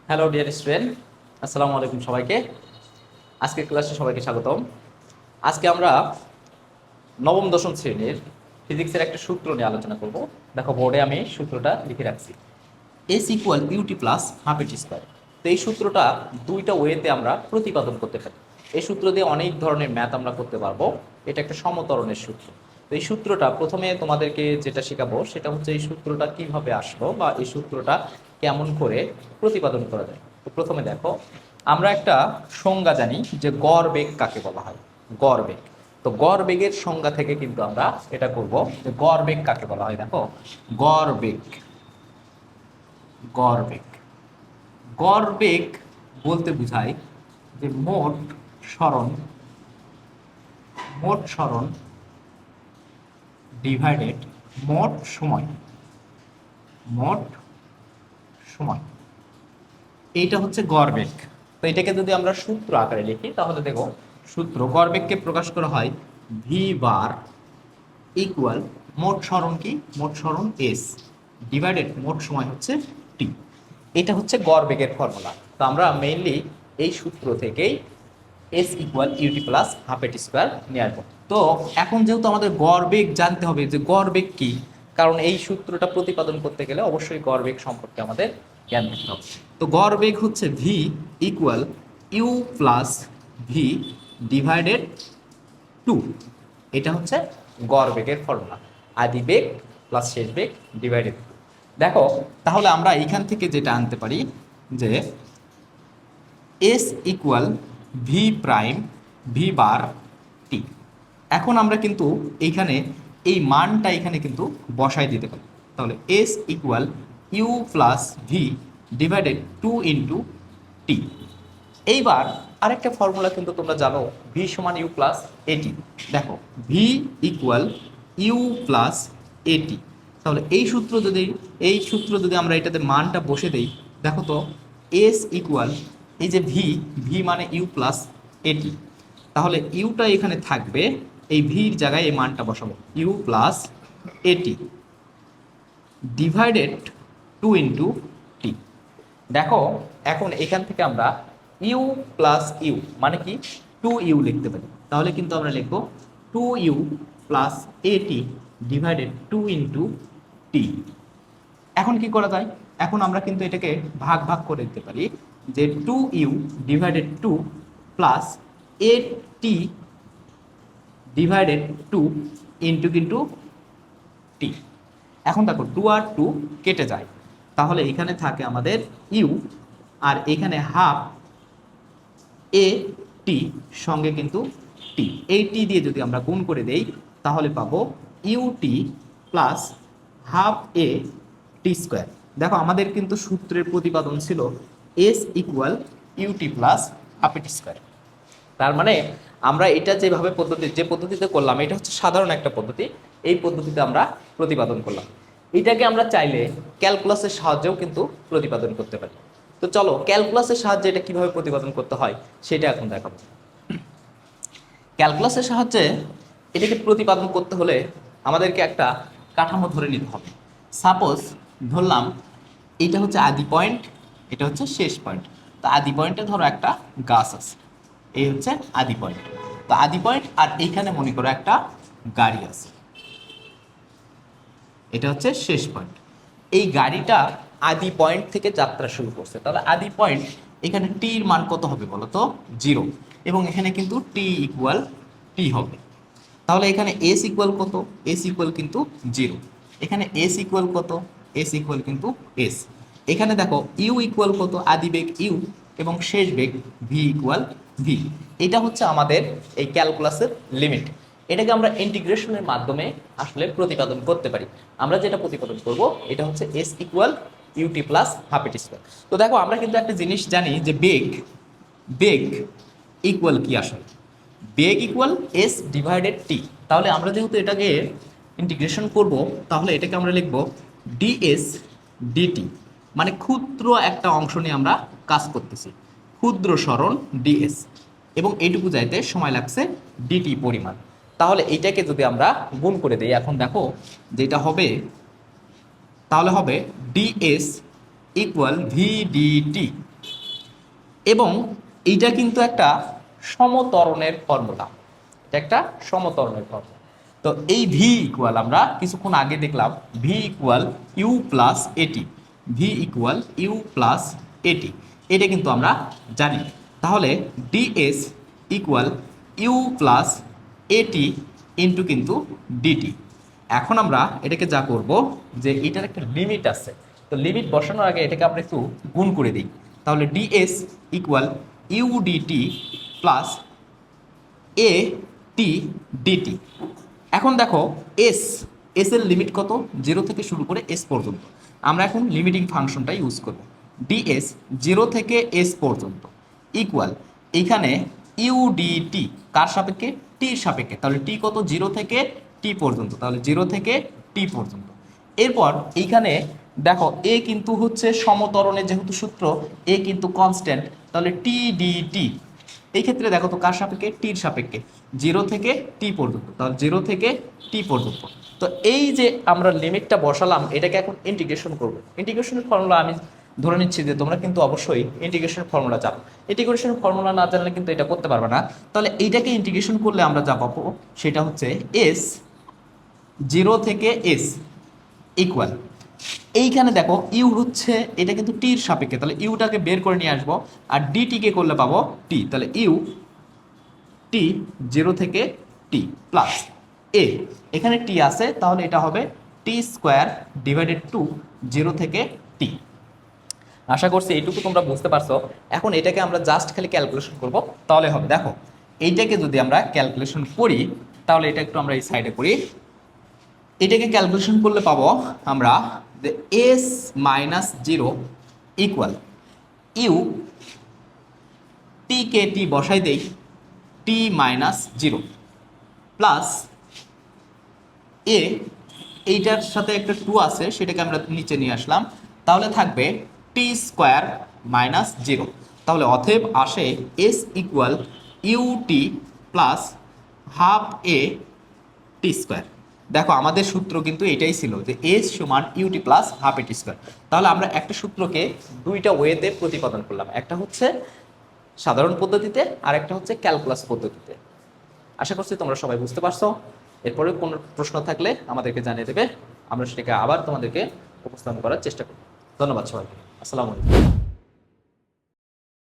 Hello dear student, আসসালামু আলাইকুম সবাইকে। আজকের ক্লাসে সবাইকে স্বাগতম। আজকে আমরা নবম দশম শ্রেণীর ফিজিক্সের একটা সূত্র নিয়ে আলোচনা করব। দেখো বোর্ডে আমি সূত্রটা লিখে রাখছি, S equal UT plus half AT square. তো এই সূত্রটা দুইটা ওয়েতে আমরা প্রতিপাদন করতে পারি। এই সূত্র দিয়ে অনেক ধরনের ম্যাথ আমরা করতে পারবো। এটা একটা সমতরণের সূত্র। তো এই সূত্রটা প্রথমে তোমাদেরকে যেটা শেখাবো সেটা হচ্ছে এই সূত্রটা কিভাবে আসলো বা এই সূত্রটা কেমন করে প্রতিপাদন করা যায়। তো প্রথমে দেখো, আমরা একটা সংজ্ঞা জানি যে গড় বেগ কাকে বলা হয়। গড় বেগ, তো গড় বেগের সংজ্ঞা থেকে কিন্তু আমরা এটা করব যে গড় বেগ কাকে বলা হয়। দেখো, গড় বেগ, গড় বেগ, গড় বেগ বলতে বোঝায় যে মোট সরণ ডিভাইডেড মোট সময়, মোট সময়, এইটা হচ্ছে গড় বেগ। তো এটাকে যদি আমরা সূত্র আকারে লিখি তাহলে দেখো, সূত্র গড় বেগকে প্রকাশ করা হয় ভি বার ইকুয়াল মোট সরণ কি, মোট সরণ এস ডিভাইডেড মোট সময় হচ্ছে টি। এটা হচ্ছে গড় বেগের ফর্মুলা। তো আমরা মেইনলি এই সূত্র থেকেই S equal UT plus half AT square নিয়ে আসবো। তো এখন যেহেতু আমাদের গড় বেগ জানতে হবে যে গড় বেগ কি, কারণ এই সূত্রটা প্রতিপাদন করতে গেলে অবশ্যই গড় বেগ সম্পর্কে আমাদের জ্ঞান থাকতে হবে। তো গড় বেগ হচ্ছে V equal U plus V divided two. এটা হচ্ছে গড় বেগের ফর্মুলা, আদি বেগ প্লাস শেষ বেগ ডিভাইডেড। দেখো তাহলে আমরা এইখান থেকে যেটা আনতে পারি যে S equal V prime V bar T. এখন আমরা কিন্তু এইখানে এই মানটা এখানে কিন্তু বসাই দিতে পারি। তাহলে S equal U plus V divided two into T. এইবার আরেকটা ফর্মুলা কিন্তু তোমরা জানো, ভি সমান ইউ প্লাস এটি। দেখো, ভি ইকুয়াল ইউ প্লাস এটি। তাহলে এই সূত্র যদি আমরা এটাতে মানটা বসে দেই, দেখো তো এস ইকুয়াল এই যে ভি, ভি মানে ইউ প্লাস এটি, তাহলে ইউটা এখানে থাকবে, এই ভির জায়গায় এই মানটা বসাবো ইউ প্লাস এটি ডিভাইডেড টু ইন্টু টি। দেখো এখন এখান থেকে আমরা ইউ প্লাস ইউ মানে কি টু ইউ লিখতে পারি। তাহলে কিন্তু আমরা লিখবো টু ইউ প্লাস এটি ডিভাইডেড টু ইন্টু টি। এখন কি করা যায়, এখন আমরা কিন্তু এটাকে ভাগ ভাগ করে দিতে পারি যে two U divided two plus A T divided two into কিন্তু টি। এখন দেখো টু আর টু কেটে যায়, তাহলে এখানে থাকে আমাদের ইউ, আর এখানে হাফ এ টি সঙ্গে কিন্তু টি। এই টি দিয়ে যদি আমরা গুণ করে দেই তাহলে পাবো U T plus half A T square. দেখো আমাদের কিন্তু সূত্রের প্রতিপাদন ছিল S equal UT plus half A T square. তার মানে আমরা এটা যে পদ্ধতিতে করলাম এটা হচ্ছে সাধারণ একটা পদ্ধতি। এই পদ্ধতিতে আমরা প্রতিপাদন করলাম। এটাকে আমরা চাইলে ক্যালকুলাসের সাহায্যেও কিন্তু প্রতিপাদন করতে পারি। তো চলো ক্যালকুলাসের সাহায্যে এটা কিভাবে প্রতিপাদন করতে হয় সেটা এখন দেখাবো। ক্যালকুলাসের সাহায্যে এটাকে প্রতিপাদন করতে হলে আমাদেরকে একটা কাঠামো ধরে নিতে হবে। সাপোজ ধরলাম এইটা হচ্ছে আদি পয়েন্ট, এটা হচ্ছে শেষ পয়েন্ট। তো আদি পয়েন্টে ধরো একটা গাছ আছে, এই হচ্ছে আদি পয়েন্ট। তো আদি পয়েন্ট আর এইখানে মনে করো একটা গাড়ি আছে, এটা হচ্ছে শেষ পয়েন্ট। এই গাড়িটা আদি পয়েন্ট থেকে যাত্রা শুরু করছে, তাহলে আদি পয়েন্ট এখানে টির মান কত হবে বলো তো, জিরো। এবং এখানে কিন্তু টি ইকুয়াল টি হবে। তাহলে এখানে এস ইকুয়াল কত, এস ইকুয়াল কিন্তু জিরো। এখানে এস ইকুয়াল কত, এস ইকুয়াল কিন্তু এস। এখানে দেখো ইউ ইকুয়াল কত, আদি বেগ ইউ এবং শেষ বেগ ভি ইকুয়াল ভি। এটা হচ্ছে আমাদের এই ক্যালকুলাসের লিমিট। এটাকে আমরা ইন্টিগ্রেশনের মাধ্যমে আসলে প্রতিপাদন করতে পারি। আমরা যেটা প্রতিপাদন করব এটা হচ্ছে S equal UT plus half AT square. তো দেখো আমরা কিন্তু একটা জিনিস জানি যে বেগ ইকুয়াল কি, আসলে বেগ ইকুয়াল এস ডিভাইডেড টি। তাহলে আমরা যেহেতু এটাকে ইন্টিগ্রেশন করব তাহলে এটাকে আমরা লিখব ডিএস ডিটি, মানে ক্ষুদ্র একটা অংশ নিয়ে আমরা কাজ করতেছি, ক্ষুদ্র সরণ ডিএস, এবং এইটুকু যাইতে সময় লাগছে ডিটি পরিমাণ। তাহলে এইটাকে যদি আমরা গুণ করে দিই, এখন দেখো যেটা হবে, তাহলে হবে ডিএস ইকুয়াল ভিডিটি। এবং এইটা কিন্তু একটা সমত্বরণের ফর্মুলা, এটা একটা সমত্বরণের ফর্মুলা। তো এই ভি ইকুয়াল আমরা কিছুক্ষণ আগে দেখলাম ভি ইকুয়াল ইউ প্লাস এটি, ভি ইকুয়াল ইউ প্লাস এটি, এটা কিন্তু আমরা জানি। তাহলে ডিএস ইকুয়াল ইউ প্লাস এটি ইন্টু কিন্তু ডিটি। এখন আমরা এটাকে যা করব যে এটার একটা লিমিট আছে, তো লিমিট বসানোর আগে এটাকে আমরা একটু গুণ করে দিই। তাহলে DS equal U DT plus A T DT. এখন দেখো এস, এস এর লিমিট কত, 0 থেকে শুরু করে এস পর্যন্ত। আমরা এখন লিমিটিং ফাংশনটা ইউজ করব। ডিএস 0 থেকে এস পর্যন্ত ইকুয়াল এইখানে ইউডিটি কার সাপেক্ষে, টির সাপেক্ষে। তাহলে টি কত, 0 থেকে টি পর্যন্ত, তাহলে 0 থেকে টি পর্যন্ত। এরপর এইখানে দেখো এ কিন্তু হচ্ছে সমত্বরণের যেহেতু সূত্র, এ কিন্তু কনস্ট্যান্ট, তাহলে টি ডিটি এই ক্ষেত্রে দেখো তো কার সাপেক্ষে, টির সাপেক্ষে, 0 থেকে টি পর্যন্ত, তাহলে 0 থেকে টি পর্যন্ত। তো এই যে আমরা লিমিটটা বসালাম এটাকে এখন ইন্টিগ্রেশন করব। ইন্টিগ্রেশনের ফর্মুলা আমি ধরে নিচ্ছি যে তোমরা কিন্তু অবশ্যই ইন্টিগ্রেশনের ফর্মুলা জানো। ইন্টিগ্রেশনের ফর্মুলা না জানলে কিন্তু এটা করতে পারবে না। তাহলে এইটাকে ইন্টিগ্রেশন করলে আমরা যা পাবো সেটা হচ্ছে এস 0 থেকে এস ইকুয়াল, এইখানে দেখো ইউ হচ্ছে এটা কিন্তু টির সাপেক্ষে, তাহলে ইউটাকে বের করে নিয়ে আসবো, আর ডিটিকে করলে পাবো টি, তাহলে ইউ টি 0 থেকে টি প্লাস এ, এখানে টি আছে তাহলে এটা হবে টি স্কোয়ার ডিভাইডেড টু 0 থেকে টি। আশা করছি এইটুকু তোমরা বুঝতে পারছো। এখন এটাকে আমরা জাস্ট খালি ক্যালকুলেশন করব তাহলে হবে। দেখো এইটাকে যদি আমরা ক্যালকুলেশন করি তাহলে এটা একটু আমরা এই সাইডে করি। এটাকে ক্যালকুলেশন করলে পাবো আমরা যে S minus 0 equal U T কে টি বসাই দেই, টি মাইনাস 0 প্লাস এ, এইটার সাথে একটা 2 আছে সেটাকে আমরা নিচে নিয়ে আসলাম, তাহলে থাকবে টি স্কোয়ার মাইনাস 0। তাহলে অতএব আসে S equal UT plus half A T square. দেখো আমাদের সূত্র কিন্তু এটাই ছিল যে এস সমান UT plus half A T square. তাহলে আমরা একটা সূত্রকে দুইটা ওয়েতে প্রতিপাদন করলাম, একটা হচ্ছে সাধারণ পদ্ধতিতে আর একটা হচ্ছে ক্যালকুলাস পদ্ধতিতে। আশা করছি তোমরা সবাই বুঝতে পারছো। এরপরে কোনো প্রশ্ন থাকলে আমাদেরকে জানিয়ে দেবে, আমরা সেটাকে আবার তোমাদেরকে উপস্থাপন করার চেষ্টা করব। ধন্যবাদ সবাইকে, আসসালামু আলাইকুম।